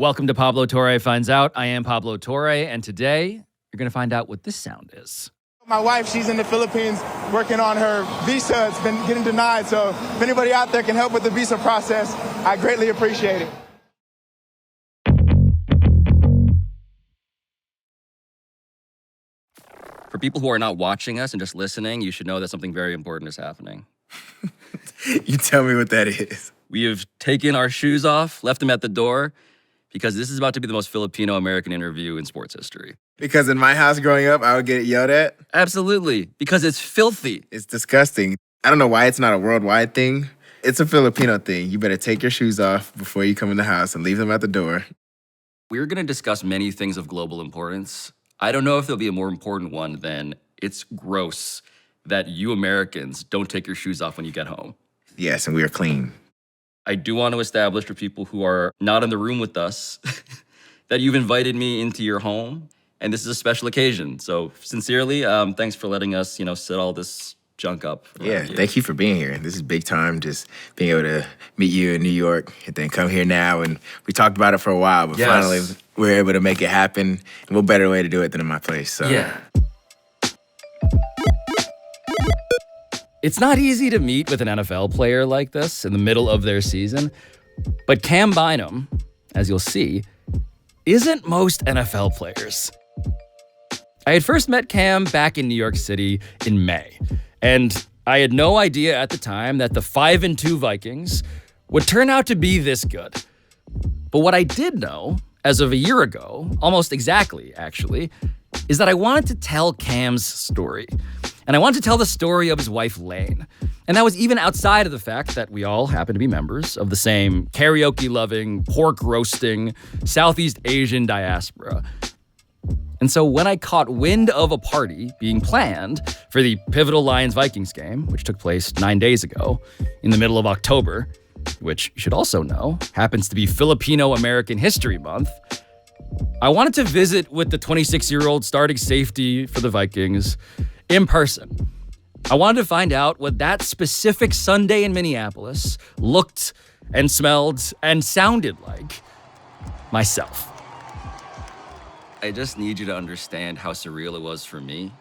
Welcome to Pablo Torre Finds Out. I am Pablo Torre, and today you're going to find out what this sound is. My wife, she's in the Philippines working on her visa. It's been getting denied, so if anybody out there can help with the visa process, I greatly appreciate it. For people who are not watching us and just listening, you should know that something very important is happening. You tell me what that is. We have taken our shoes off, left them at the door, because this is about to be the most Filipino-American interview in sports history. Because in my house growing up, I would get yelled at. Absolutely, because it's filthy. It's disgusting. I don't know why it's not a worldwide thing. It's a Filipino thing. You better take your shoes off before you come in the house and leave them at the door. We're going to discuss many things of global importance. I don't know if there'll be a more important one than it's gross that you Americans don't take your shoes off when you get home. Yes, and we are clean. I do want to establish for people who are not in the room with us that you've invited me into your home, and this is a special occasion. So sincerely, thanks for letting us, set all this junk up. Yeah, thank you for being here. This is big time, just being able to meet you in New York and then come here now. And we talked about it for a while, but finally we're able to make it happen. And what better way to do it than in my place? So. Yeah. It's not easy to meet with an NFL player like this in the middle of their season, but Cam Bynum, as you'll see, isn't most NFL players. I had first met Cam back in New York City in May, and I had no idea at the time that the 5-2 Vikings would turn out to be this good. But what I did know, as of a year ago, almost exactly actually, is that I wanted to tell Cam's story. And I wanted to tell the story of his wife, Lane. And that was even outside of the fact that we all happen to be members of the same karaoke-loving, pork-roasting, Southeast Asian diaspora. And so when I caught wind of a party being planned for the pivotal Lions-Vikings game, which took place 9 days ago, in the middle of October, which you should also know happens to be Filipino-American History Month, I wanted to visit with the 26-year-old starting safety for the Vikings in person. I wanted to find out what that specific Sunday in Minneapolis looked and smelled and sounded like myself. I just need you to understand how surreal it was for me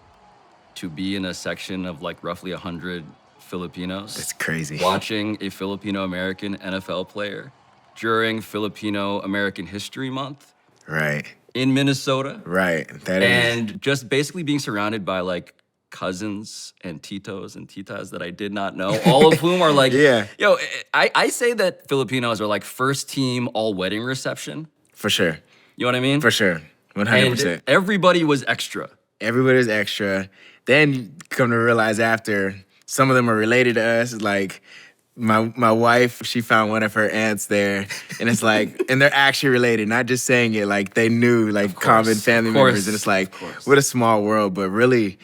to be in a section of roughly 100 Filipinos. That's crazy. Watching a Filipino-American NFL player during Filipino-American History Month. Right. In Minnesota. Right. And just basically being surrounded by cousins and titos and titas that I did not know, all of whom are yeah. Yo, I say that Filipinos are first team all wedding reception. For sure. You know what I mean? For sure. 100%. And everybody was extra. Everybody was extra. Then you come to realize after, some of them are related to us. My wife, she found one of her aunts there, and it's and they're actually related, not just saying it, they knew, common family members, and it's what a small world, but really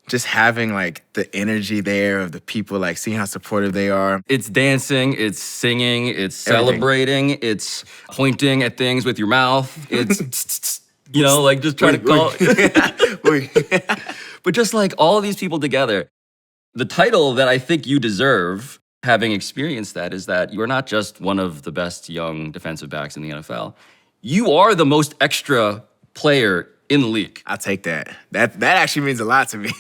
just having, the energy there of the people, seeing how supportive they are. It's dancing, it's singing, it's celebrating, it's pointing at things with your mouth, it's, just trying to call But just all of these people together, the title that I think you deserve, having experienced that, is that you are not just one of the best young defensive backs in the NFL. You are the most extra player in the league. I'll take that. That actually means a lot to me.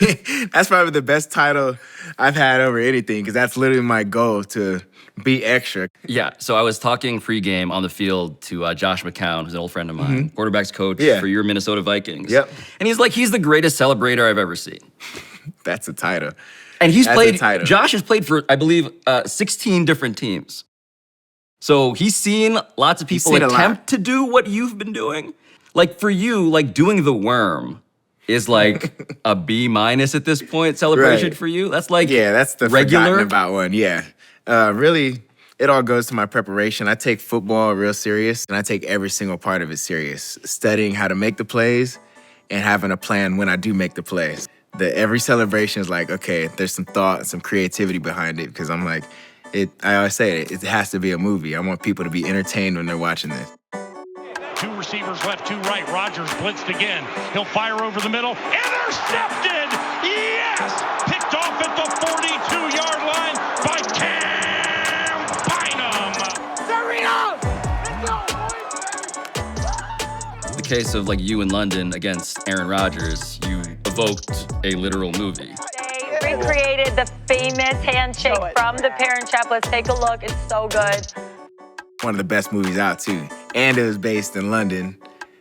That's probably the best title I've had over anything, because that's literally my goal, to be extra. Yeah, so I was talking pregame on the field to Josh McCown, who's an old friend of mine, quarterback's coach for your Minnesota Vikings. Yep. And he's the greatest celebrator I've ever seen. That's a title. And Josh has played for, I believe, 16 different teams. So he's seen lots of people attempt to do what you've been doing. For you, doing the worm is a B- at this point celebration for you. That's that's the regular. Forgotten about one, yeah. Really, it all goes to my preparation. I take football real serious, and I take every single part of it serious. Studying how to make the plays and having a plan when I do make the plays. Every celebration is okay, there's some thought, some creativity behind it, because I'm I always say it has to be a movie. I want people to be entertained when they're watching this. Two receivers left, two right. Rodgers blitzed again. He'll fire over the middle. Intercepted! Yes! Picked off at the 42-yard line by Cam Bynum. case of like you in London against Aaron Rodgers, you evoked a literal movie. They recreated the famous handshake from The Parent Trap. Let's take a look. It's so good. One of the best movies out too, and it was based in London.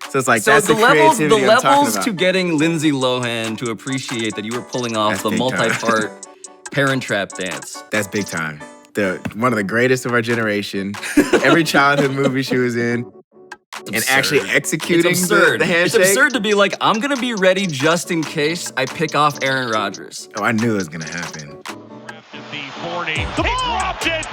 So it's like so that's the levels I'm talking about. to getting Lindsay Lohan to appreciate that you were pulling off That's the big time. multi-part Parent Trap dance. That's big time. One of the greatest of our generation. Every childhood movie she was in. And actually executing It's absurd. the handshake. It's absurd to be like, I'm gonna be ready just in case I pick off Aaron Rodgers. Oh, I knew it was gonna happen. The 40. He dropped it.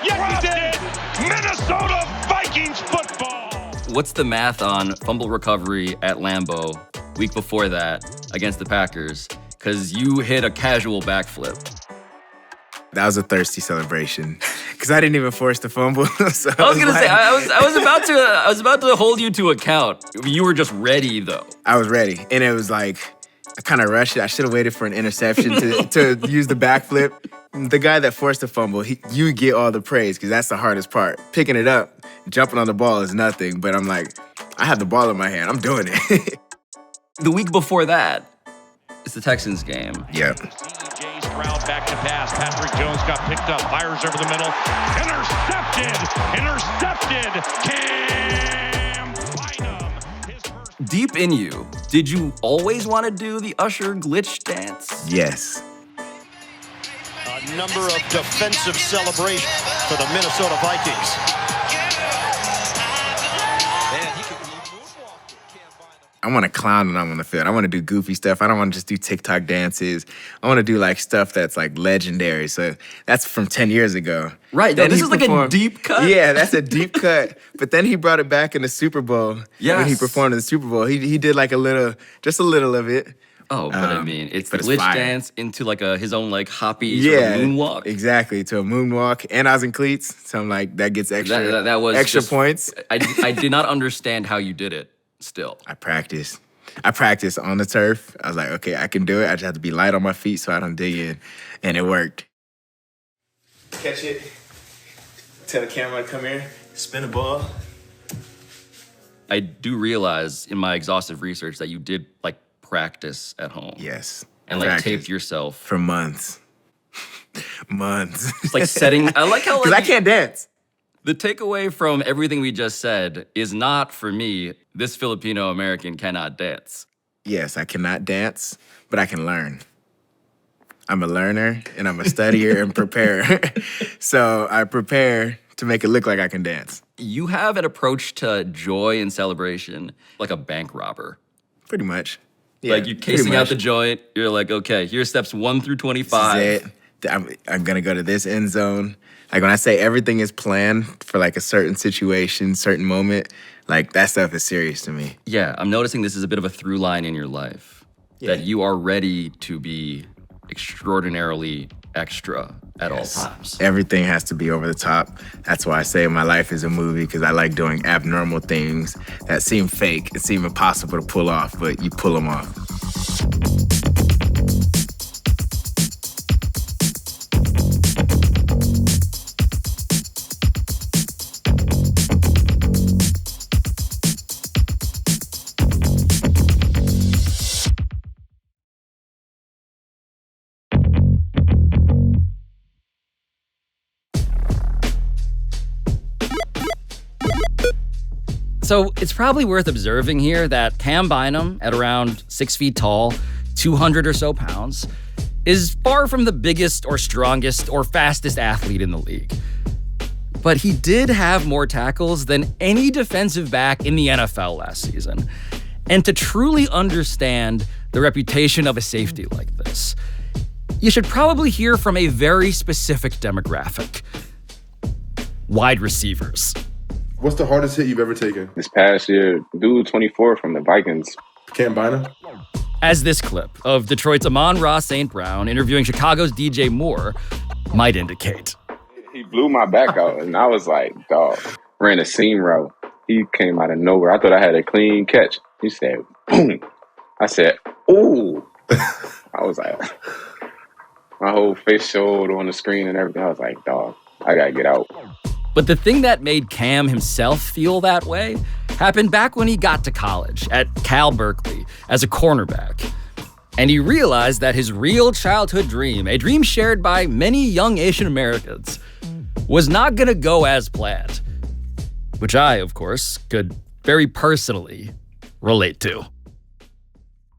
He dropped it. Minnesota Vikings football. What's the math on fumble recovery at Lambeau week before that against the Packers? Because you hit a casual backflip. That was a thirsty celebration because I didn't even force the fumble. So I was gonna say I was about to hold you to account. You were just ready though. I was ready, and it was like I kind of rushed it. I should have waited for an interception to use the backflip. The guy that forced the fumble, you get all the praise because that's the hardest part. Picking it up, jumping on the ball is nothing. But I'm like, I have the ball in my hand. I'm doing it. The week before that, it's the Texans game. Yeah. C.J. Stroud back to pass. Patrick Jones got picked up. Fires over the middle. Intercepted. Cam Bynum. His first. Deep in you, did you always want to do the Usher glitch dance? Yes. A number of defensive celebrations for the Minnesota Vikings. I want to clown when I'm on the field. I want to do goofy stuff. I don't want to just do TikTok dances. I want to do like stuff that's like legendary. So that's from 10 years ago. Right. Then This he is like a deep cut. Yeah, that's a deep cut. But then he brought it back in the Super Bowl. Yes. When he performed in the Super Bowl. He did like just a little of it. Oh, but I mean, it's the but it's glitch fire. dance into like his own like hoppy sort of moonwalk. Exactly, to a moonwalk. And I was in cleats, so I'm like, that gets extra, That was extra just- points. I did not understand how you did it still. I practiced on the turf. I was like, okay, I can do it. I just have to be light on my feet so I don't dig in. And it worked. Catch it. Tell the camera to come here. Spin the ball. I do realize in my exhaustive research that you did like practice at home. Yes. And like Practice. taped yourself. For months. Months. It's like setting, I like how Because like, I can't dance. the takeaway from everything we just said is not for me, this Filipino-American cannot dance. Yes, I cannot dance, but I can learn. I'm a learner, and I'm a studier and preparer. So I prepare to make it look like I can dance. You have an approach to joy and celebration like a bank robber. Pretty much. Yeah, Like you're pretty casing out much. the joint. You're like, okay, here's steps 1 through 25. This is it. I'm gonna go to this end zone. Like when I say everything is planned for like a certain situation, certain moment, like that stuff is serious to me. Yeah, I'm noticing this is a bit of a through line in your life. That you are ready to be extraordinarily extra at all times. Everything has to be over the top. That's why I say my life is a movie, because I like doing abnormal things that seem fake and seem impossible to pull off, but you pull them off. So it's probably worth observing here that Cam Bynum, at around 6 feet tall, 200 or so pounds, is far from the biggest or strongest or fastest athlete in the league. But he did have more tackles than any defensive back in the NFL last season. And to truly understand the reputation of a safety like this, you should probably hear from a very specific demographic: wide receivers. What's the hardest hit you've ever taken? This past year, dude 24 from the Vikings. Cam Bynum? As this clip of Detroit's Amon-Ra St. Brown interviewing Chicago's DJ Moore might indicate. He blew my back out, and I was like, dog, ran a seam route. He came out of nowhere. I thought I had a clean catch. He said, boom. I said, ooh. I was like, my whole face showed on the screen and everything. I was like, dog, I gotta get out. But the thing that made Cam himself feel that way happened back when he got to college at Cal Berkeley as a cornerback. And he realized that his real childhood dream, a dream shared by many young Asian Americans, was not gonna go as planned. Which I, of course, could very personally relate to.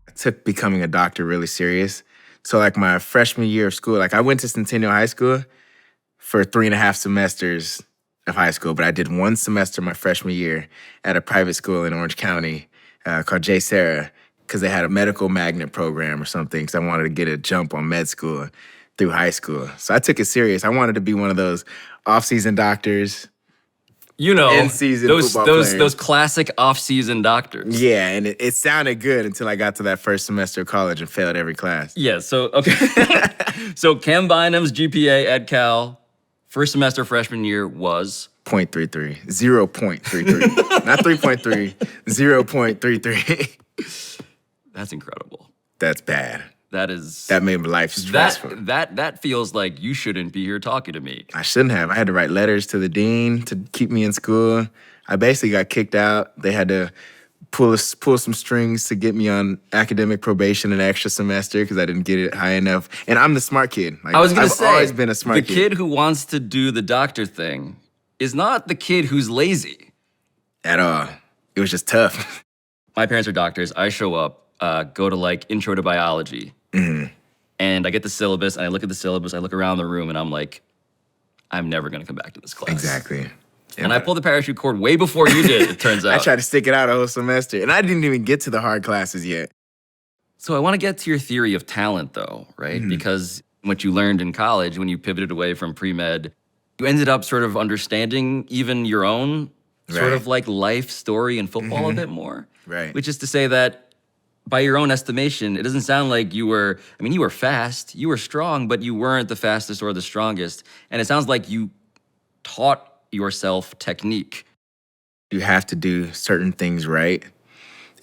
I took becoming a doctor really serious. So like my freshman year of school, like I went to Centennial High School for 3.5 semesters of high school, but I did 1 semester my freshman year at a private school in Orange County called J. Sarah, because they had a medical magnet program or something, because I wanted to get a jump on med school through high school. So I took it serious. I wanted to be one of those off-season doctors. You know, in-season football players. those classic off-season doctors. Yeah, and it sounded good until I got to that first semester of college and failed every class. Yeah, so, okay. So Cam Bynum's GPA at Cal, first semester freshman year was? 0.33. 0.33. Not 3.3, 0.33. That's incredible. That's bad. That made my life stressful. That feels like you shouldn't be here talking to me. I shouldn't have. I had to write letters to the dean to keep me in school. I basically got kicked out. They had to pull some strings to get me on academic probation an extra semester because I didn't get it high enough. And I'm the smart kid. Like, I was gonna say, I've always been a smart kid. The kid who wants to do the doctor thing is not the kid who's lazy. At all. It was just tough. My parents are doctors. I show up, go to like intro to biology. Mm-hmm. And I get the syllabus, and I look at the syllabus, I look around the room, and I'm like, I'm never gonna come back to this class. Exactly. And I pulled the parachute cord way before you did, it turns out. I tried to stick it out a whole semester, and I didn't even get to the hard classes yet. So I wanna get to your theory of talent, though, right? Mm-hmm. Because what you learned in college when you pivoted away from pre-med, you ended up sort of understanding even your own sort of like life story in football a bit more. Right. Which is to say that by your own estimation, it doesn't sound like you were fast, you were strong, but you weren't the fastest or the strongest. And it sounds like you taught yourself technique. You have to do certain things right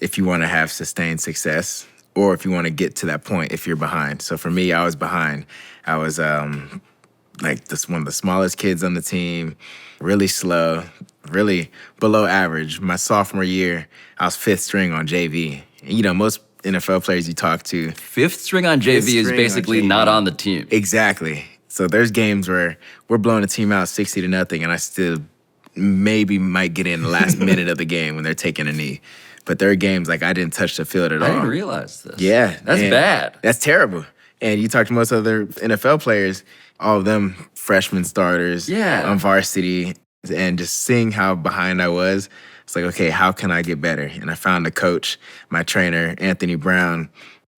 if you want to have sustained success or if you want to get to that point if you're behind. So for me, I was behind. I was like one of the smallest kids on the team, really slow, really below average. My sophomore year, I was 5th string on JV. You know, most NFL players you talk to. 5th string on JV is basically not on the team. Exactly. So there's games where we're blowing a team out 60-0, and I still maybe might get in the last minute of the game when they're taking a knee. But there are games like I didn't touch the field at all. I didn't realize this. Yeah. That's bad. That's terrible. And you talk to most other NFL players, all of them freshman starters on varsity, and just seeing how behind I was, it's like, okay, how can I get better? And I found a coach, my trainer, Anthony Brown.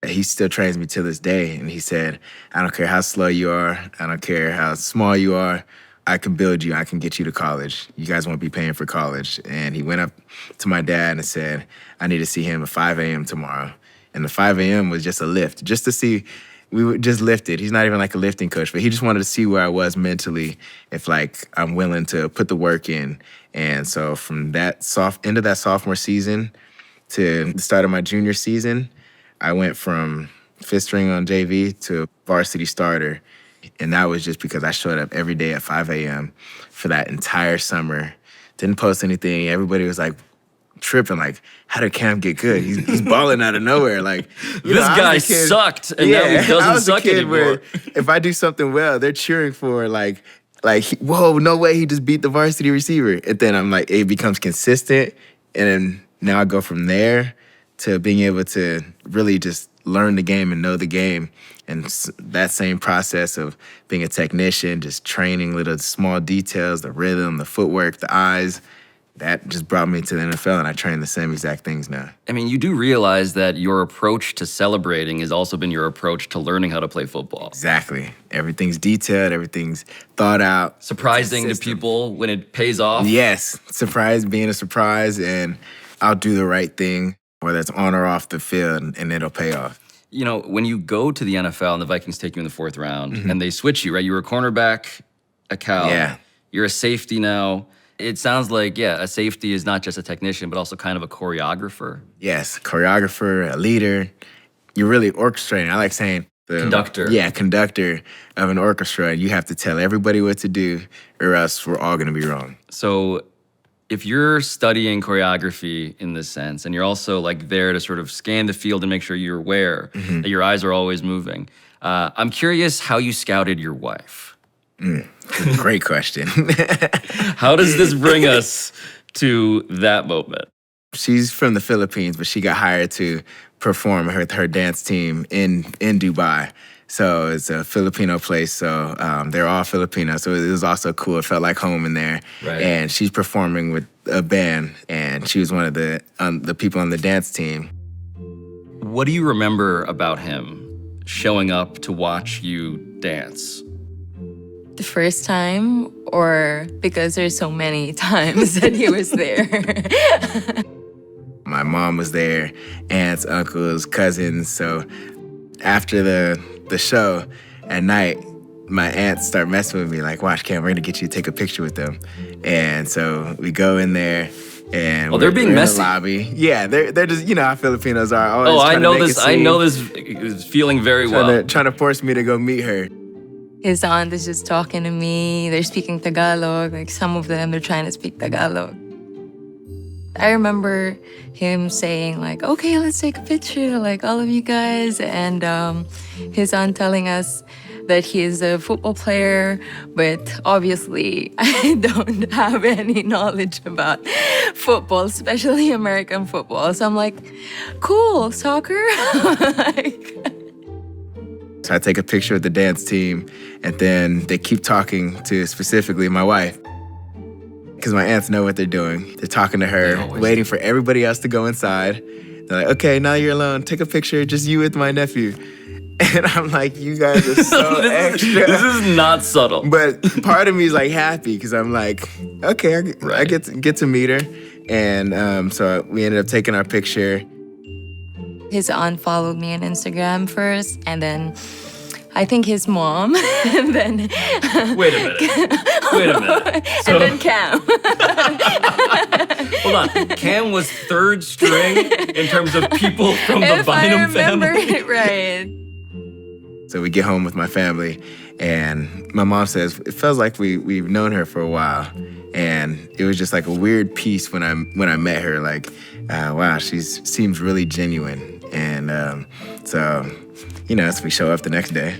He still trains me to this day. And he said, I don't care how slow you are. I don't care how small you are. I can build you. I can get you to college. You guys won't be paying for college. And he went up to my dad and said, I need to see him at 5 a.m. tomorrow. And the 5 a.m. was just a lift, just to see. We were just lifted. He's not even like a lifting coach, but he just wanted to see where I was mentally, if like I'm willing to put the work in. And so from that end of that sophomore season to the start of my junior season, I went from 5th string on JV to varsity starter. And that was just because I showed up every day at 5 a.m. for that entire summer. Didn't post anything. Everybody was like tripping, like, how did Cam get good? He's balling out of nowhere. Like, this guy sucked, and now he doesn't suck anymore. Where if I do something well, they're cheering for like, whoa, no way, he just beat the varsity receiver. And then I'm like, it becomes consistent, and then now I go from there to being able to really just learn the game and know the game. And that same process of being a technician, just training little small details, the rhythm, the footwork, the eyes, that just brought me to the NFL, and I train the same exact things now. I mean, you do realize that your approach to celebrating has also been your approach to learning how to play football. Exactly. Everything's detailed, everything's thought out. Surprising to people when it pays off. Yes, being a surprise, and I'll do the right thing, whether it's on or off the field, and it'll pay off. You know, when you go to the NFL and the Vikings take you in the 4th round, and they switch you, right? You were a cornerback at Cal. Yeah. You're a safety now. It sounds like, a safety is not just a technician, but also kind of a choreographer. Yes, choreographer, a leader. You're really orchestrating. I like saying conductor. Yeah, conductor of an orchestra. You have to tell everybody what to do, or else we're all going to be wrong. So if you're studying choreography in this sense, and you're also like there to sort of scan the field and make sure you're aware that your eyes are always moving, I'm curious how you scouted your wife. Great question. How does this bring us to that moment? She's from the Philippines, but she got hired to perform with her dance team in Dubai. So it's a Filipino place, so they're all Filipino. So it was also cool. It felt like home in there. Right. And she's performing with a band, and she was one of the people on the dance team. What do you remember about him showing up to watch you dance? The first time, or because there's so many times that he was there? My mom was there, aunts, uncles, cousins. So after the show at night, my aunts start messing with me like, watch, Cam, we're gonna get you to take a picture with them. And so we go in there and they're being messy. in the lobby. Yeah, they're just, you know how Filipinos are. Always I trying know to make this. a I scene, know this feeling very well. trying to force me to go meet her. His aunt is just talking to me. They're speaking Tagalog. Like some of them, they're trying to speak Tagalog. I remember him saying like, okay, let's take a picture, like all of you guys. And his aunt telling us that he is a football player, but obviously I don't have any knowledge about football, especially American football. So I'm like, cool, soccer? So I take a picture with the dance team, and then they keep talking to specifically my wife. Because my aunts know what they're doing. They're talking to her, waiting for everybody else to go inside. They're like, okay, now you're alone. Take a picture, just you with my nephew. And I'm like, you guys are so extra. This is not subtle. But part of me is like happy because I'm like, okay, I get to meet her. And so we ended up taking our picture. His aunt followed me on Instagram first, and then I think his mom, and then... Wait a minute. So, and then Cam. Hold on. Cam was third string in terms of people from the If Bynum I remember family? it right. So we get home with my family, and my mom says, it feels like we've known her for a while. And it was just like a weird piece when I met her, like, wow, she seems really genuine. And so, you know, as we show up the next day,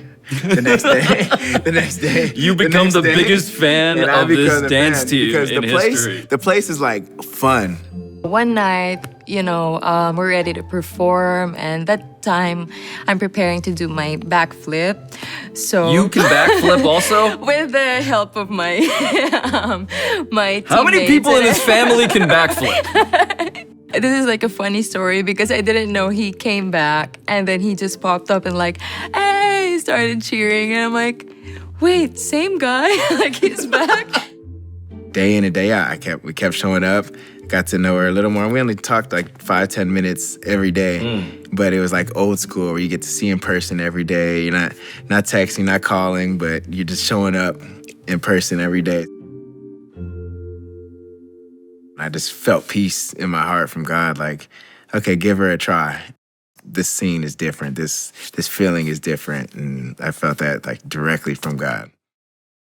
you become the biggest fan of this dance team because in history. The place is like fun. One night, you know, we're ready to perform, and that time I'm preparing to do my backflip. So You can backflip also? with the help of my my How many teammates. people in his family can backflip? This is like a funny story because I didn't know he came back, and then he just popped up and like, hey, started cheering, and I'm like, wait, same guy? Like he's back? Day in and day out, we kept showing up, got to know her a little more. We only talked like 5-10 minutes every day, but it was like old school where you get to see in person every day. You're not texting, not calling, but you're just showing up in person every day. I just felt peace in my heart from God, like, okay, give her a try. This scene is different. This feeling is different, and I felt that like directly from God.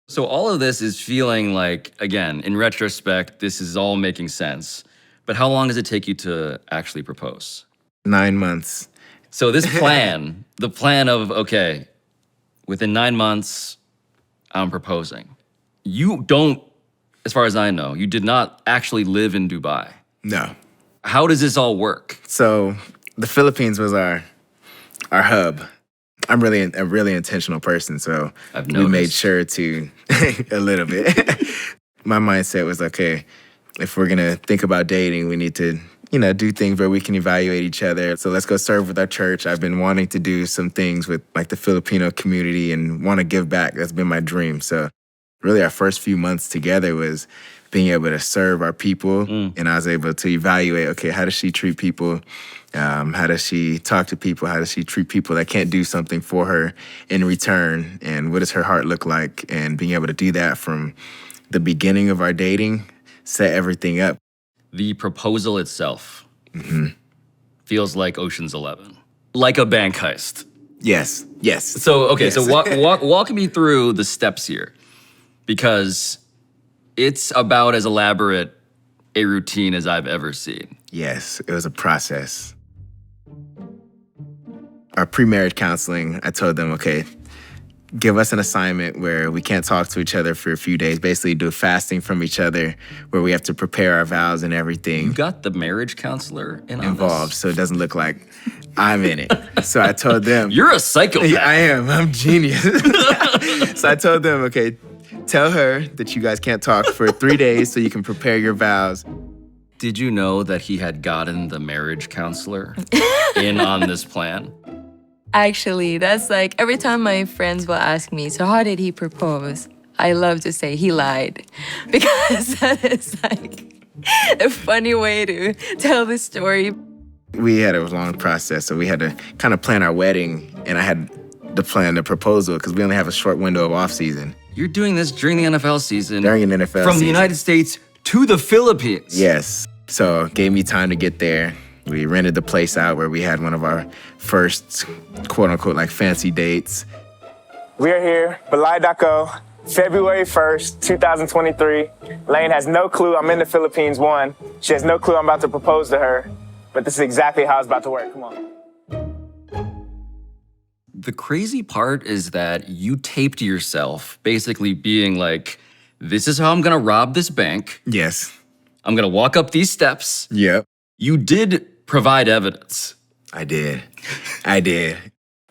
So all of this is feeling like, again, in retrospect, this is all making sense. But how long does it take you to actually propose? 9 months. So this plan, the plan of, okay, within 9 months, I'm proposing. You don't, as far as I know, you did not actually live in Dubai. No. How does this all work? So the Philippines was our hub. I'm really a really intentional person, so we made sure to, a little bit. My mindset was, okay, if we're gonna think about dating, we need to, you know, do things where we can evaluate each other. So let's go serve with our church. I've been wanting to do some things with like the Filipino community and want to give back. That's been my dream. So really our first few months together was being able to serve our people. And I was able to evaluate, okay, how does she treat people? How does she talk to people? How does she treat people that can't do something for her in return? And what does her heart look like? And being able to do that from the beginning of our dating, set everything up. The proposal itself feels like Ocean's 11, like a bank heist. Yes. So, okay, yes. So walk me through the steps here, because it's about as elaborate a routine as I've ever seen. Yes, it was a process. Our pre-marriage counseling, I told them, okay, give us an assignment where we can't talk to each other for a few days, basically do fasting from each other, where we have to prepare our vows and everything. You got the marriage counselor involved, so it doesn't look like I'm in it. So I told them. You're a psychopath. Yeah, I am. I'm genius. So I told them, okay, tell her that you guys can't talk for 3 days so you can prepare your vows. Did you know that he had gotten the marriage counselor in on this plan? Actually, that's like every time my friends will ask me, so how did he propose? I love to say he lied because that is like a funny way to tell the story. We had a long process, so we had to kind of plan our wedding, and I had to plan the proposal because we only have a short window of off season. You're doing this during the NFL season. During an NFL From season. the United States to the Philippines. Yes. So it gave me time to get there. We rented the place out where we had one of our first, quote unquote, like fancy dates. We are here, Balay.co, February 1st, 2023. Lane has no clue I'm in the Philippines, one. She has no clue I'm about to propose to her, but this is exactly how it's about to work. Come on. The crazy part is that you taped yourself basically being like, this is how I'm gonna rob this bank. Yes. I'm gonna walk up these steps. Yep. You did provide evidence. I did. I did.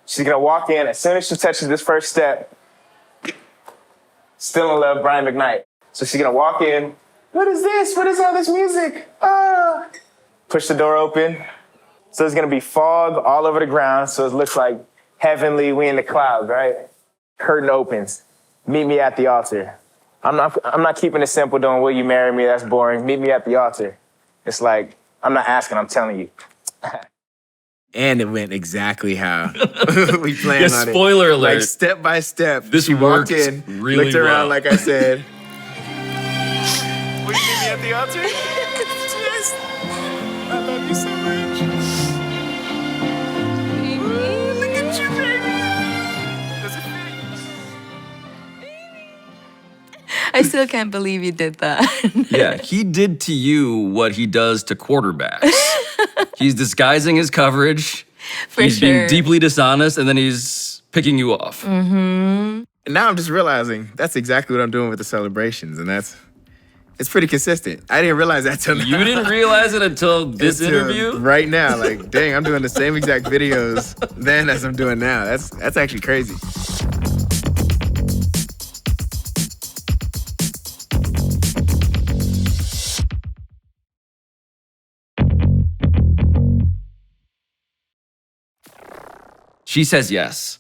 She's gonna walk in, as soon as she touches this first step, still in love, Brian McKnight. So she's gonna walk in, what is this? What is all this music? Ah! Push the door open. So there's gonna be fog all over the ground, so it looks like heavenly, we in the clouds, right? Curtain opens. Meet me at the altar. I'm not keeping it simple doing, will you marry me? That's boring. Meet me at the altar. It's like, I'm not asking, I'm telling you. And it went exactly how we planned on it. Spoiler alert. Like step by step. This she walked worked in, really looked around well. like I said. Will you meet me at the altar? Yes. I love you so much. Ooh, look at you, baby. Does it fit? I still can't believe you did that. Yeah, he did to you what he does to quarterbacks. He's disguising his coverage. He's being deeply dishonest, and then he's picking you off. Mm-hmm. And now I'm just realizing that's exactly what I'm doing with the celebrations, and it's pretty consistent. I didn't realize that till now. You didn't realize it until this interview? Right now, like, dang, I'm doing the same exact videos then as I'm doing now. That's actually crazy. She says yes.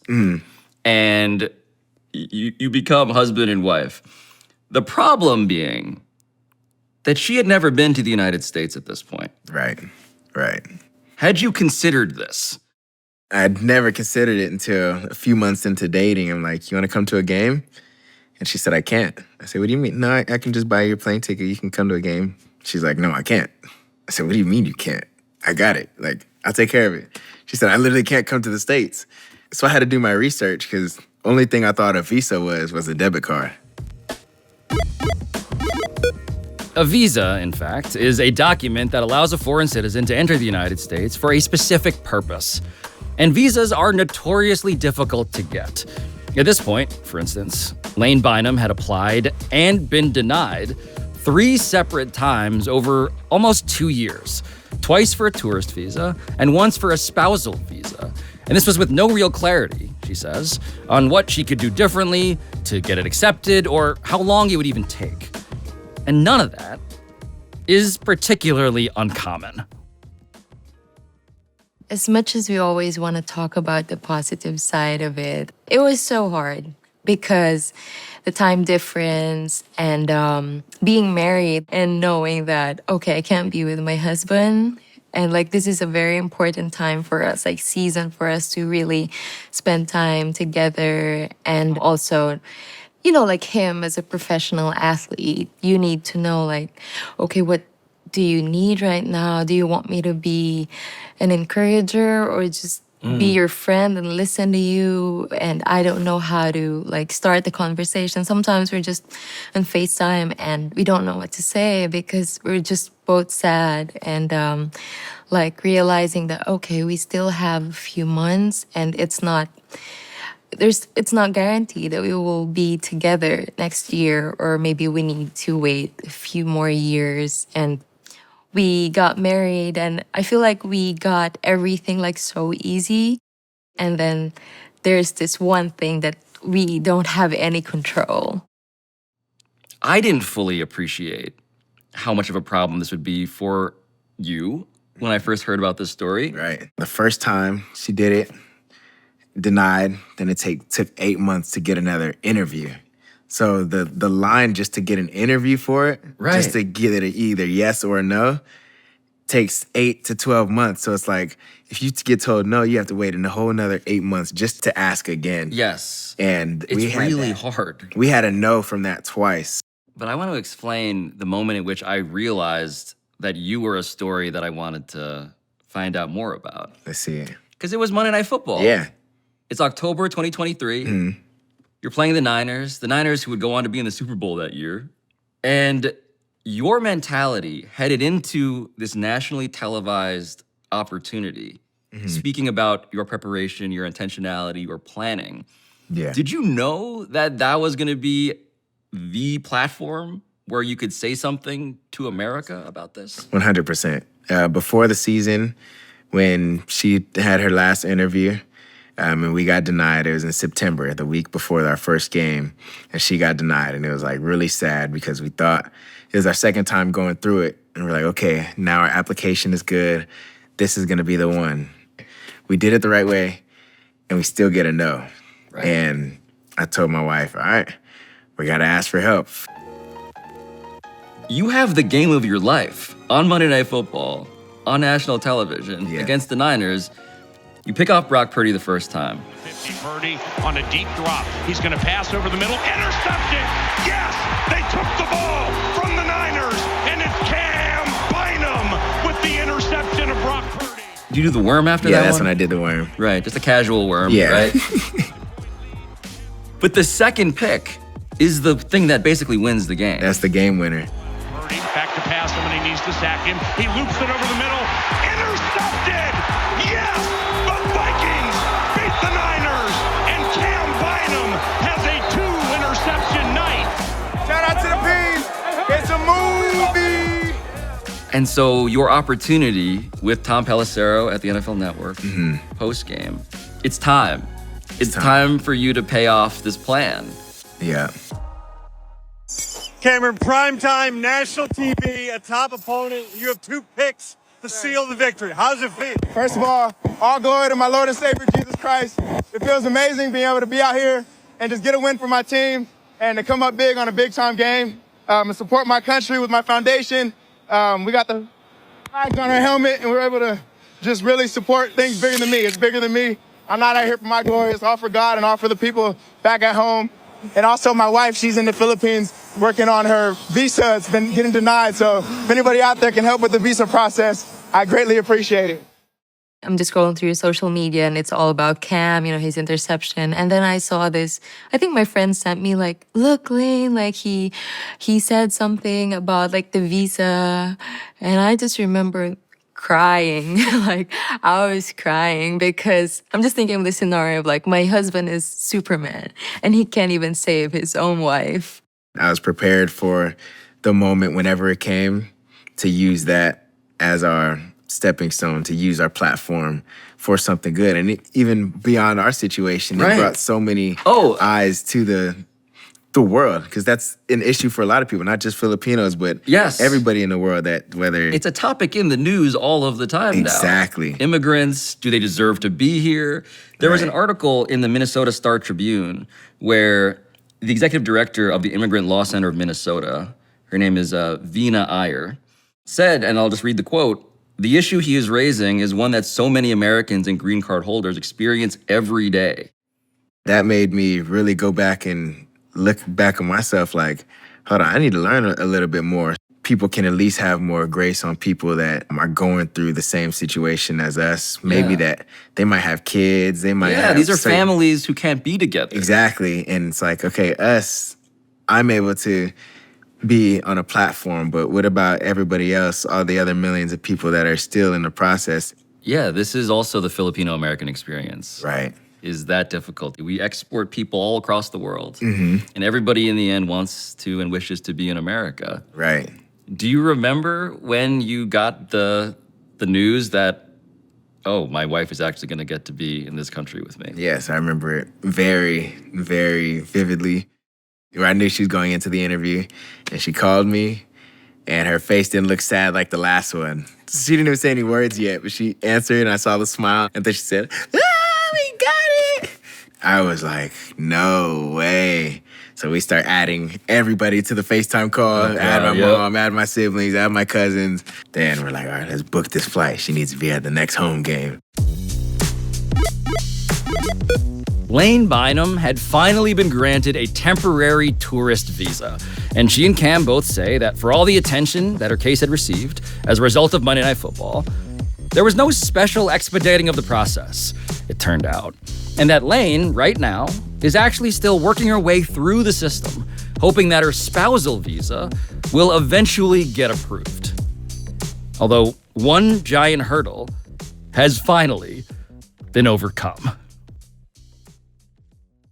And you become husband and wife. The problem being that she had never been to the United States at this point. Right. Had you considered this? I'd never considered it until a few months into dating. I'm like, you want to come to a game? And she said, I can't. I said, what do you mean? No, I can just buy your plane ticket. You can come to a game. She's like, no, I can't. I said, what do you mean you can't? I got it. Like, I'll take care of it. She said, I literally can't come to the States. So I had to do my research because only thing I thought a visa was a debit card. A visa, in fact, is a document that allows a foreign citizen to enter the United States for a specific purpose. And visas are notoriously difficult to get. At this point, for instance, Lane Bynum had applied and been denied 3 separate times over almost 2 years. Twice for a tourist visa and once for a spousal visa. And this was with no real clarity, she says, on what she could do differently to get it accepted or how long it would even take. And none of that is particularly uncommon. As much as we always want to talk about the positive side of it, it was so hard because the time difference and being married and knowing that, okay, I can't be with my husband. And like, this is a very important time for us, like season for us to really spend time together. And also, you know, like him as a professional athlete, you need to know like, okay, what do you need right now? Do you want me to be an encourager or just be your friend and listen to you, and I don't know how to like start the conversation. Sometimes we're just on FaceTime and we don't know what to say because we're just both sad, and like realizing that okay, we still have a few months and it's not guaranteed that we will be together next year, or maybe we need to wait a few more years. And we got married, and I feel like we got everything like so easy. And then there's this one thing that we don't have any control. I didn't fully appreciate how much of a problem this would be for you when I first heard about this story. Right. The first time she did it, denied, then it took 8 months to get another interview. So the line just to get an interview for it, just to get it either yes or a no, takes 8 to 12 months. So it's like, if you get told no, you have to wait a whole another 8 months just to ask again. Yes. And it's really hard. We had a no from that twice. But I want to explain the moment in which I realized that you were a story that I wanted to find out more about. Let's see. Because it was Monday Night Football. Yeah. It's October 2023. Mm-hmm. You're playing the Niners who would go on to be in the Super Bowl that year. And your mentality headed into this nationally televised opportunity, speaking about your preparation, your intentionality, your planning. Yeah. Did you know that that was going to be the platform where you could say something to America about this? 100%. Before the season, when she had her last interview, and we got denied. It was in September, the week before our first game, and she got denied. And it was like really sad because we thought it was our second time going through it. And we're like, okay, now our application is good. This is gonna be the one. We did it the right way, and we still get a no. Right. And I told my wife, all right, we gotta ask for help. You have the game of your life on Monday Night Football, on national television, against the Niners. You pick off Brock Purdy the first time. 50 Purdy on a deep drop. He's going to pass over the middle. Intercepted! Yes! They took the ball from the Niners, and it's Cam Bynum with the interception of Brock Purdy. Did you do the worm after that Yeah, one? that's when I did the worm. Right, just a casual worm, Yeah. right? But the second pick is the thing that basically wins the game. That's the game winner. Purdy back to pass him, and he needs to sack him. He loops it over the middle. Intercepted! Yes! The Vikings beat the Niners, and Cam Bynum has a 2-interception night. Shout out to the P's. It's a movie. And so your opportunity with Tom Pelissero at the NFL Network post-game, it's time. It's time for you to pay off this plan. Yeah. Cameron, primetime, national TV, a top opponent. You have 2 picks to seal the victory. How does it feel? First of all glory to my Lord and Savior, Jesus Christ. It feels amazing being able to be out here and just get a win for my team and to come up big on a big-time game and support my country with my foundation. We got the flags on our helmet, and we're able to just really support things bigger than me. It's bigger than me. I'm not out here for my glory. It's all for God and all for the people back at home. And also my wife, she's in the Philippines working on her visa. It's been getting denied. So if anybody out there can help with the visa process, I greatly appreciate it. I'm just scrolling through social media and it's all about Cam, his interception. And then I saw this, I think my friend sent me like, look, Lane, like he said something about like the visa. And I just remember crying. Like I was crying because I'm just thinking of the scenario of like my husband is Superman and he can't even save his own wife. I was prepared for the moment whenever it came to use that as our stepping stone, to use our platform for something good. And even beyond our situation, it brought so many eyes to the world, because that's an issue for a lot of people, not just Filipinos, but everybody in the world, that whether... It's a topic in the news all of the time now. Exactly. Immigrants, do they deserve to be here? There was an article in the Minnesota Star Tribune where the executive director of the Immigrant Law Center of Minnesota, her name is Vina Iyer, said, and I'll just read the quote, "The issue he is raising is one that so many Americans and green card holders experience every day." That made me really go back and look back at myself like, hold on, I need to learn a little bit more. people can at least have more grace on people that are going through the same situation as us. Maybe that they might have kids, they might have... these are families who can't be together. Exactly. And it's like, okay, I'm able to be on a platform, but what about everybody else, all the other millions of people that are still in the process? Yeah, this is also the Filipino-American experience. Right. Is that difficult. We export people all across the world, Mm-hmm. and everybody in the end wants to and wishes to be in America. Right. Do you remember when you got the news that, oh, my wife is actually going to get to be in this country with me? Yes, I remember it very, very vividly. I knew she was going into the interview, and she called me, and her face didn't look sad like the last one. She didn't even say any words yet, but she answered, and I saw the smile, and then she said, we got it! I was like, no way. So we start adding everybody to the FaceTime call. Add my mom, add my siblings, add my cousins. Then we're like, all right, let's book this flight. She needs to be at the next home game. Lane Bynum had finally been granted a temporary tourist visa, and she and Cam both say that for all the attention that her case had received as a result of Monday Night Football, there was no special expediting of the process, it turned out, and that Lane, right now, is actually still working her way through the system, hoping that her spousal visa will eventually get approved. Although one giant hurdle has finally been overcome.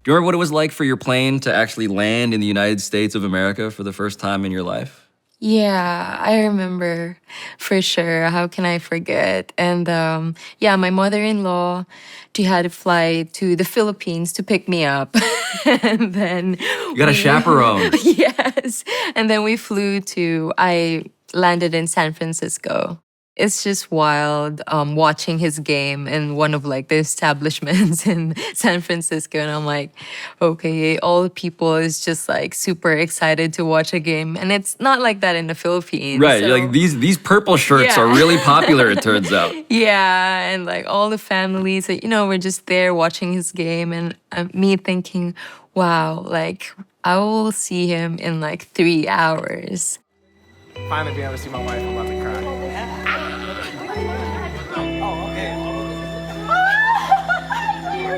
Do you remember what it was like for your plane to actually land in the United States of America for the first time in your life? Yeah, I remember for sure. How can I forget? And my mother-in-law, she had to fly to the Philippines to pick me up. And then you got a chaperone. Yes. And then I landed in San Francisco. It's just wild watching his game in one of like the establishments in San Francisco. And I'm like, okay, all the people is just like super excited to watch a game. And it's not like that in the Philippines. Right, so, like these purple shirts are really popular, it turns out. Yeah, and like all the families, we're just there watching his game. And me thinking, wow, like I will see him in like 3 hours. Finally being able to see my wife, I'm about to cry.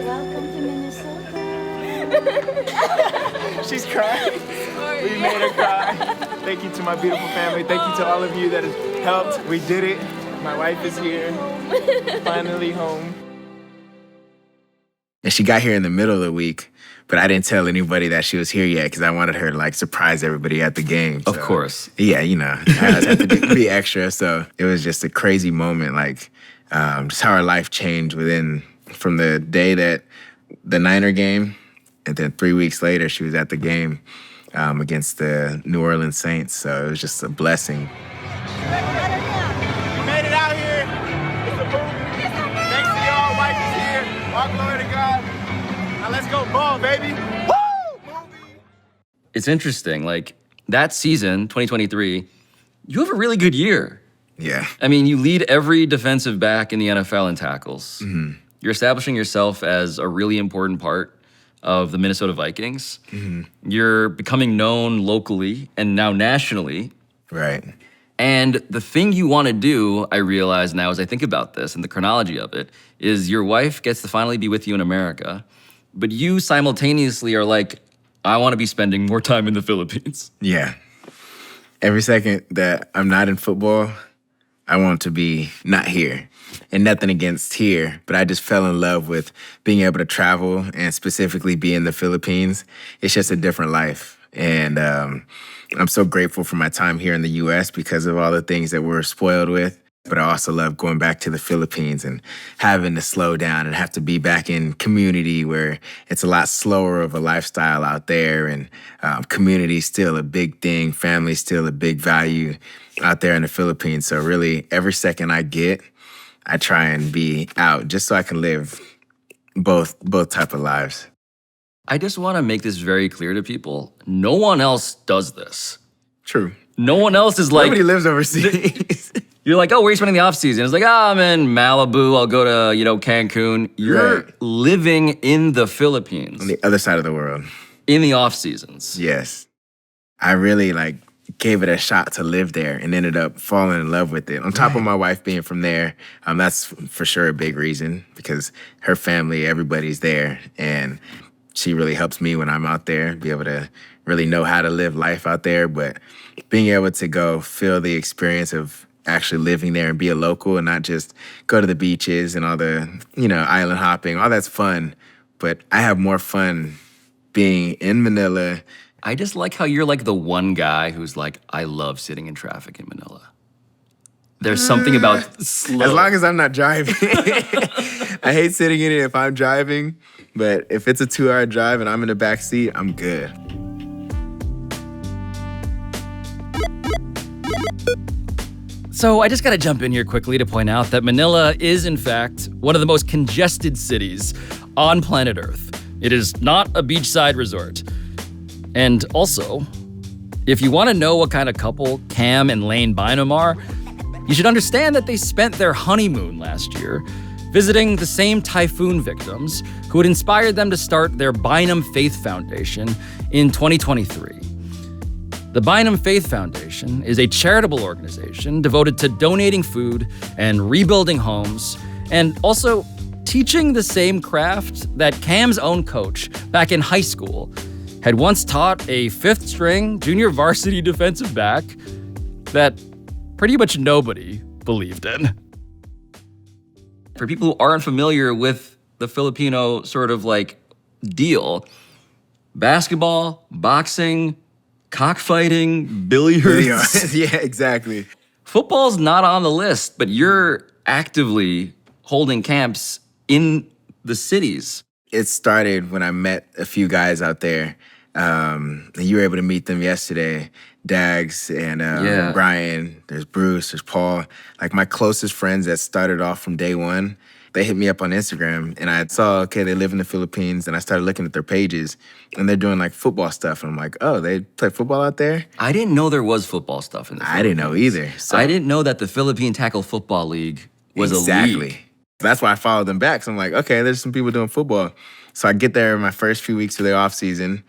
Welcome to Minnesota. She's crying. We made her cry. Thank you to my beautiful family. Thank you to all of you that have helped. We did it. My wife is here. Finally home. And she got here in the middle of the week, but I didn't tell anybody that she was here yet because I wanted her to like surprise everybody at the game. Of course. Yeah, I always have to be extra. So it was just a crazy moment, like just how our life changed from the day that the Niner game, and then 3 weeks later she was at the game against the New Orleans Saints. So it was just a blessing. We made it out here. It's a movie. Thanks to y'all. Wife is here. All glory to God. Now let's go ball, baby. Woo! Movie. It's interesting, like that season, 2023, you have a really good year. Yeah. I mean, you lead every defensive back in the NFL in tackles. Mm-hmm. You're establishing yourself as a really important part of the Minnesota Vikings. Mm-hmm. You're becoming known locally and now nationally. Right. And the thing you want to do, I realize now as I think about this and the chronology of it, is your wife gets to finally be with you in America, but you simultaneously are like, I want to be spending more time in the Philippines. Yeah. Every second that I'm not in football, I want to be not here. And nothing against here, but I just fell in love with being able to travel and specifically be in the Philippines. It's just a different life. And I'm so grateful for my time here in the U.S. because of all the things that we're spoiled with. But I also love going back to the Philippines and having to slow down and have to be back in community where it's a lot slower of a lifestyle out there. And community is still a big thing. Family is still a big value out there in the Philippines. So really, every second I get, I try and be out just so I can live both type of lives. I just want to make this very clear to people. No one else does this. True. No one else is like... Nobody lives overseas. You're like, oh, where are you spending the off season? It's like, I'm in Malibu. I'll go to, Cancun. You're living in the Philippines. On the other side of the world. In the off seasons. Yes. I really gave it a shot to live there and ended up falling in love with it. On top of my wife being from there, that's for sure a big reason because her family, everybody's there. And she really helps me when I'm out there, be able to really know how to live life out there. But being able to go feel the experience of actually living there and be a local and not just go to the beaches and all the, island hopping, all that's fun. But I have more fun being in Manila. I just like how you're like the one guy who's like, I love sitting in traffic in Manila. There's something about slow. As long as I'm not driving. I hate sitting in it if I'm driving, but if it's a 2-hour drive and I'm in the back seat, I'm good. So I just gotta jump in here quickly to point out that Manila is, in fact, one of the most congested cities on planet Earth. It is not a beachside resort. And also, if you want to know what kind of couple Cam and Lane Bynum are, you should understand that they spent their honeymoon last year visiting the same typhoon victims who had inspired them to start their Bynum Faith Foundation in 2023. The Bynum Faith Foundation is a charitable organization devoted to donating food and rebuilding homes, and also teaching the same craft that Cam's own coach back in high school had once taught a fifth-string junior varsity defensive back that pretty much nobody believed in. For people who aren't familiar with the Filipino sort of like deal, basketball, boxing, cockfighting, billiards. Yeah, exactly. Football's not on the list, but you're actively holding camps in the cities. It started when I met a few guys out there. And you were able to meet them yesterday. Dags and Brian, there's Bruce, there's Paul. Like my closest friends that started off from day one, they hit me up on Instagram and I saw, okay, they live in the Philippines, and I started looking at their pages and they're doing like football stuff. And I'm like, oh, they play football out there? I didn't know there was football stuff in the Philippines. I didn't know either. So I didn't know that the Philippine Tackle Football League was a league. That's why I followed them back. So I'm like, okay, there's some people doing football. So I get there in my first few weeks of their off season.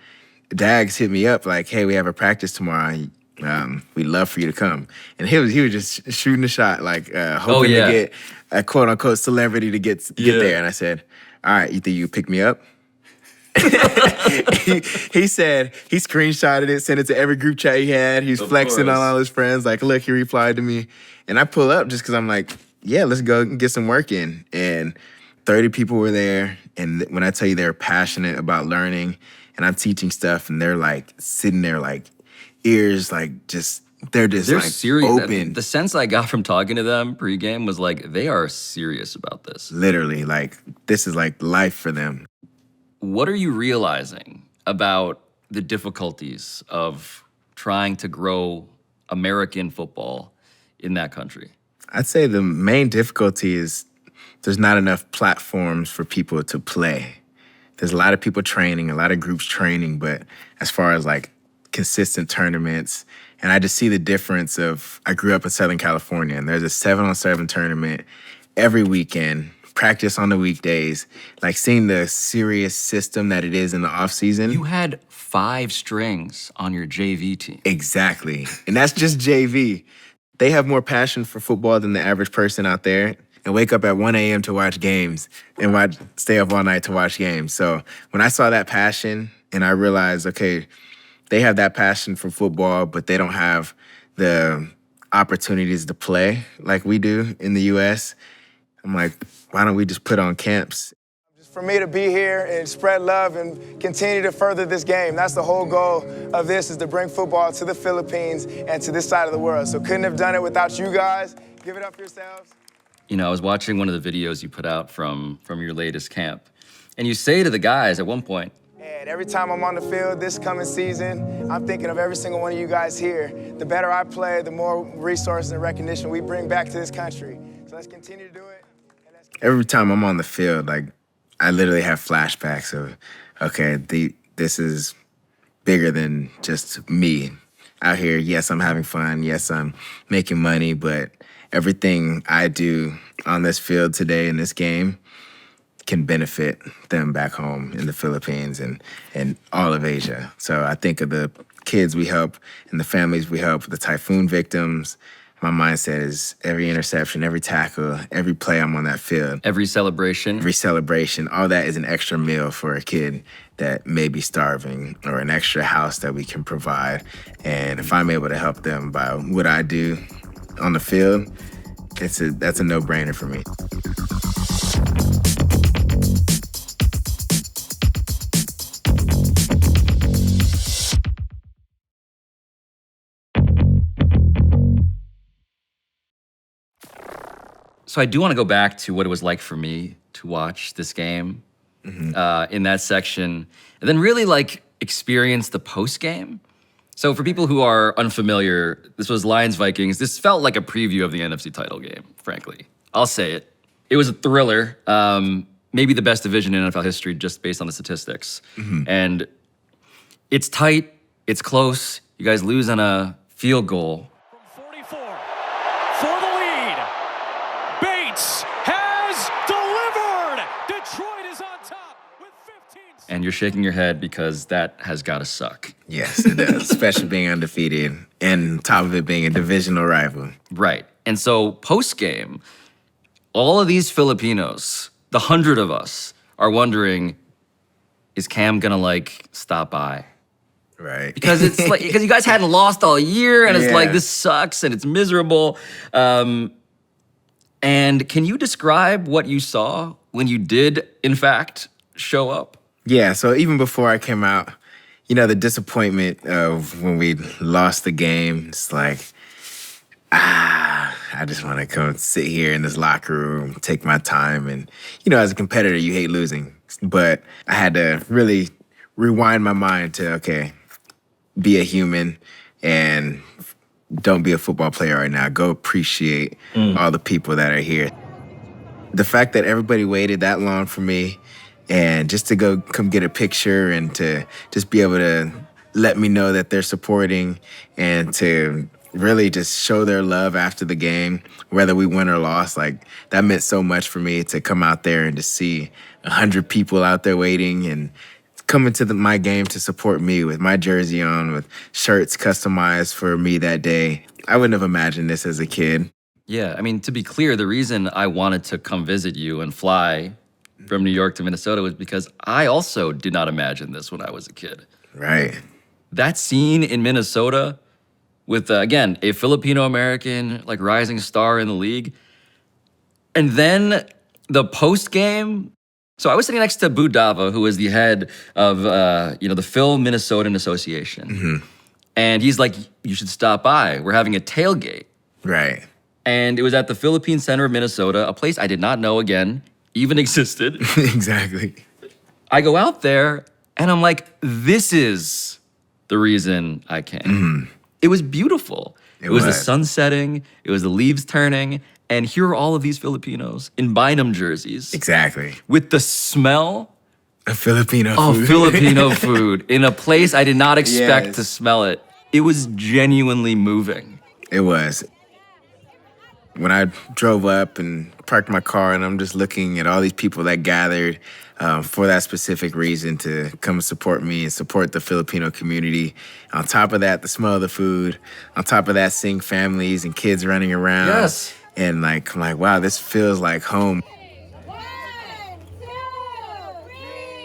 Dags hit me up like, hey, we have a practice tomorrow. We'd love for you to come. And he was just shooting a shot, like hoping to get a quote unquote celebrity to get there. And I said, all right, you think you pick me up? he said he screenshotted it, sent it to every group chat he had. He was flexing on all his friends. Like, look, he replied to me. And I pull up just because I'm like, yeah, let's go and get some work in. And 30 people were there. And when I tell you they're passionate about learning, and I'm teaching stuff, and they're like sitting there like ears like they're like serious. Open. The sense I got from talking to them pregame was like they are serious about this. Literally, like this is like life for them. What are you realizing about the difficulties of trying to grow American football in that country? I'd say the main difficulty is there's not enough platforms for people to play. There's a lot of people training, a lot of groups training, but as far as like consistent tournaments, and I just see the difference of, I grew up in Southern California, and there's a 7-on-7 tournament every weekend, practice on the weekdays, like seeing the serious system that it is in the off season. You had 5 strings on your JV team. Exactly, and that's just JV. They have more passion for football than the average person out there, and wake up at 1 a.m. to watch games and stay up all night to watch games. So when I saw that passion and I realized, okay, they have that passion for football, but they don't have the opportunities to play like we do in the U.S., I'm like, why don't we just put on camps? For me to be here and spread love and continue to further this game. That's the whole goal of this, is to bring football to the Philippines and to this side of the world. So couldn't have done it without you guys. Give it up for yourselves. You know, I was watching one of the videos you put out from your latest camp, and you say to the guys at one point, and every time I'm on the field this coming season, I'm thinking of every single one of you guys here. The better I play, the more resources and recognition we bring back to this country. So let's continue to do it. Every time I'm on the field, like, I literally have flashbacks of, okay, this is bigger than just me. Out here, yes, I'm having fun. Yes, I'm making money, but everything I do on this field today in this game can benefit them back home in the Philippines and all of Asia. So I think of the kids we help and the families we help, the typhoon victims. My mindset is every interception, every tackle, every play I'm on that field. Every celebration. Every celebration. All that is an extra meal for a kid that may be starving or an extra house that we can provide. And if I'm able to help them by what I do on the field, that's a no-brainer for me. So I do want to go back to what it was like for me to watch this game in that section, and then really like experience the post game. So for people who are unfamiliar, this was Lions-Vikings. This felt like a preview of the NFC title game, frankly. I'll say it. It was a thriller, maybe the best division in NFL history just based on the statistics. And it's tight, it's close. You guys lose on a field goal. From 44 for the lead. Bates has delivered. Detroit is on top with 15 seconds. And you're shaking your head because that has got to suck. Yes, it does, especially being undefeated and on top of it being a divisional rival. Right. And so post-game, all of these Filipinos, the 100 of us, are wondering, is Cam gonna like stop by? Right. Because it's like, because you guys hadn't lost all year, and it's like, this sucks and it's miserable. And can you describe what you saw when you did, in fact, show up? Yeah, so even before I came out, you know, the disappointment of when we lost the game, it's like, I just want to come sit here in this locker room, take my time. And, you know, as a competitor, you hate losing. But I had to really rewind my mind to, okay, be a human and don't be a football player right now. Go appreciate all the people that are here. The fact that everybody waited that long for me and just to go come get a picture and to just be able to let me know that they're supporting and to really just show their love after the game, whether we win or lost, like that meant so much for me to come out there and to see 100 people out there waiting and coming to my game to support me with my jersey on, with shirts customized for me that day. I wouldn't have imagined this as a kid. Yeah, I mean, to be clear, the reason I wanted to come visit you and fly from New York to Minnesota was because I also did not imagine this when I was a kid. Right. That scene in Minnesota with, again, a Filipino-American, like, rising star in the league. And then the post-game. So I was sitting next to Budava, who is the head of, the Phil Minnesotan Association. And he's like, you should stop by. We're having a tailgate. Right. And it was at the Philippine Center of Minnesota, a place I did not know, again, even existed. Exactly. I go out there, and I'm like, this is the reason I came. It was beautiful. It was the sun setting. It was the leaves turning. And here are all of these Filipinos in Bynum jerseys. Exactly. With the smell of Filipino food. Of Filipino food in a place I did not expect to smell it. It was genuinely moving. It was. When I drove up and parked my car and I'm just looking at all these people that gathered for that specific reason to come support me and support the Filipino community. On top of that, the smell of the food. On top of that, seeing families and kids running around. Yes. And I'm like, wow, this feels like home.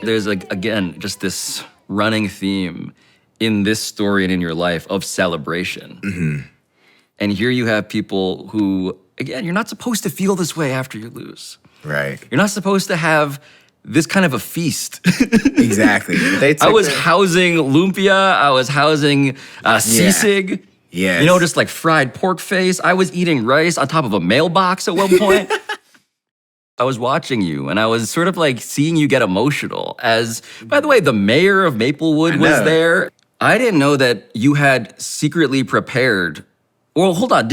There's, again, just this running theme in this story and in your life of celebration. And here you have people who, again, you're not supposed to feel this way after you lose. Right. You're not supposed to have this kind of a feast. Exactly. I was housing lumpia. I was housing sisig. Yes. You know, just like fried pork face. I was eating rice on top of a mailbox at one point. I was watching you, and I was sort of like seeing you get emotional. As, by the way, the mayor of Maplewood was there. I didn't know that you had secretly prepared. Well, hold on.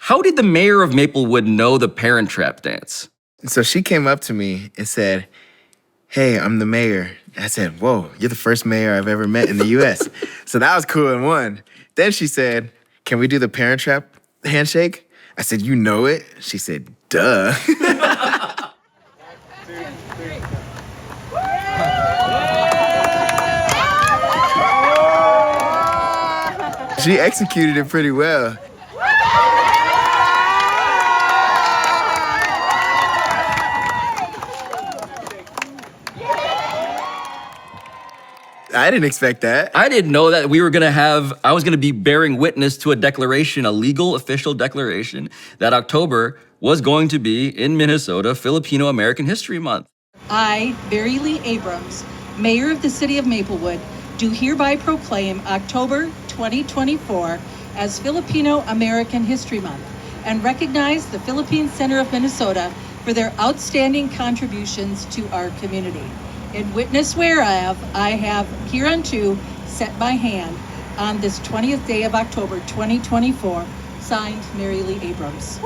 How did the mayor of Maplewood know the Parent Trap dance? So she came up to me and said, hey, I'm the mayor. I said, whoa, you're the first mayor I've ever met in the U.S. So that was cool in one. Then she said, can we do the Parent Trap handshake? I said, you know it? She said, duh. She executed it pretty well. I didn't expect that. I didn't know that I was gonna be bearing witness to a declaration, a legal official declaration, that October was going to be, in Minnesota, Filipino-American History Month. I, Barry Lee Abrams, Mayor of the City of Maplewood, do hereby proclaim October 2024 as Filipino-American History Month and recognize the Philippine Center of Minnesota for their outstanding contributions to our community. In witness whereof, I have hereunto set my hand on this 20th day of October 2024, signed Mary Lee Abrams.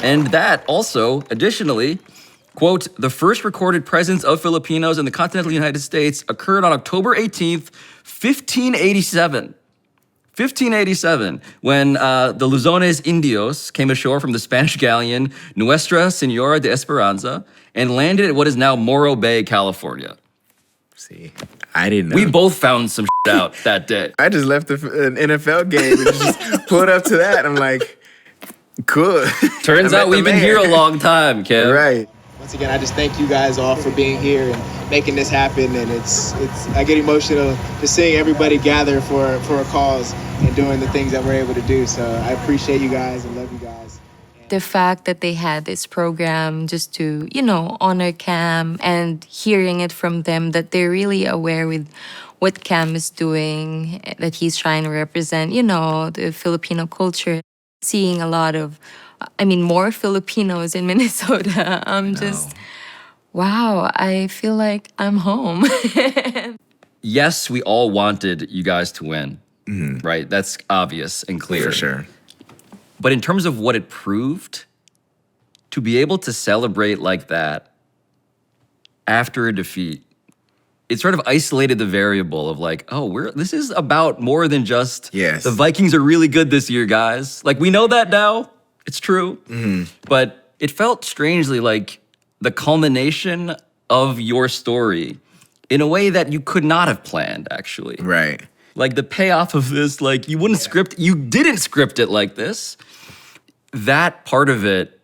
And that also, additionally, quote, the first recorded presence of Filipinos in the continental United States occurred on October 18th, 1587. 1587, when the Luzones Indios came ashore from the Spanish galleon Nuestra Señora de Esperanza and landed at what is now Morro Bay, California. See, I didn't know. We both found some shit out that day. I just left an NFL game and just pulled up to that. I'm like, cool. Turns out we've been here a long time, Cam. Right. Once again, I just thank you guys all for being here and making this happen. And I get emotional just seeing everybody gather for a cause and doing the things that we're able to do. So I appreciate you guys and love you guys. The fact that they had this program just to, honor Cam, and hearing it from them that they're really aware with what Cam is doing, that he's trying to represent, the Filipino culture. Seeing a lot of, more Filipinos in Minnesota. I'm just, wow, I feel like I'm home. Yes, we all wanted you guys to win, right? That's obvious and clear. For sure. But in terms of what it proved, to be able to celebrate like that after a defeat, it sort of isolated the variable of like, this is about more than just the Vikings are really good this year, guys. Like, we know that now. It's true. But it felt strangely like the culmination of your story in a way that you could not have planned, actually. Right. Like the payoff of this, like you didn't script it like this. That part of it,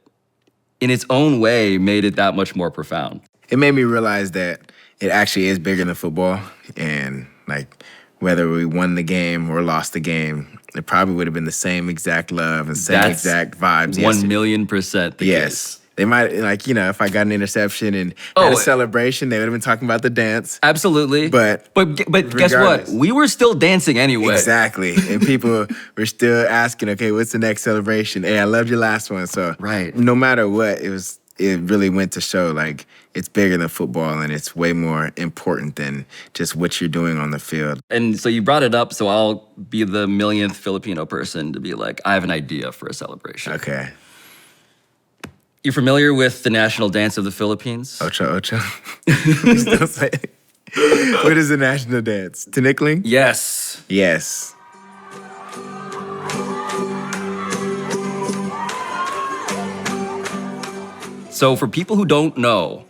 in its own way, made it that much more profound. It made me realize that it actually is bigger than football. And like whether we won the game or lost the game, it probably would have been the same exact love and same exact vibes. 1,000,000% the case. They might, if I got an interception and had a celebration, they would have been talking about the dance. Absolutely. But guess what? We were still dancing anyway. Exactly. And people were still asking, okay, what's the next celebration? Hey, I loved your last one. So no matter what, it really went to show, like, it's bigger than football and it's way more important than just what you're doing on the field. And so you brought it up, so I'll be the millionth Filipino person to be like, I have an idea for a celebration. Okay. You're familiar with the national dance of the Philippines? Ocho Ocho. Still say it. What is the national dance? Tinikling? Yes. Yes. So for people who don't know,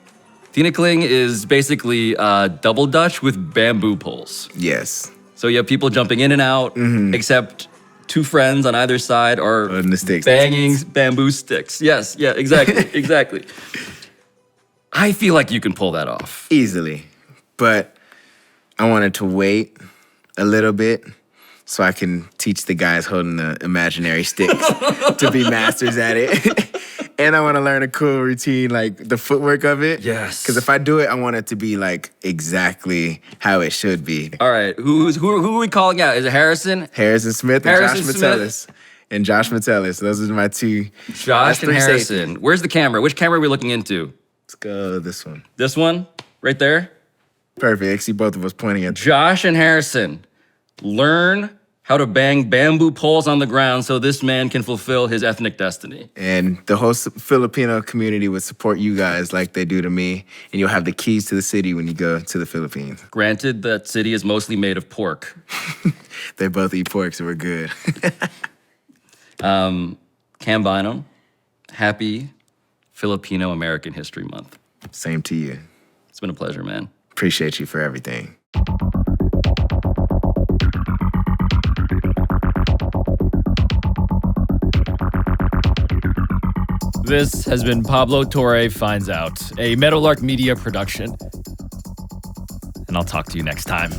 tinikling is basically double Dutch with bamboo poles. Yes. So you have people jumping in and out, except two friends on either side are banging bamboo sticks. Yes, yeah, exactly, exactly. I feel like you can pull that off. Easily. But I wanted to wait a little bit so I can teach the guys holding the imaginary sticks to be masters at it. And I want to learn a cool routine, like the footwork of it. Yes. Because if I do it, I want it to be like exactly how it should be. All right. Who are we calling out? Is it Harrison? Harrison Smith and Josh Metellus. And Josh Metellus. Those are my two. Josh and Harrison. Safety. Where's the camera? Which camera are we looking into? Let's go this one. This one? Right there? Perfect. I see both of us pointing at Josh and Harrison. Learn how to bang bamboo poles on the ground so this man can fulfill his ethnic destiny. And the whole Filipino community would support you guys like they do to me, and you'll have the keys to the city when you go to the Philippines. Granted, that city is mostly made of pork. They both eat pork, so we're good. Cam Bynum, happy Filipino-American History Month. Same to you. It's been a pleasure, man. Appreciate you for everything. This has been Pablo Torre Finds Out, a Meadowlark Media production. And I'll talk to you next time.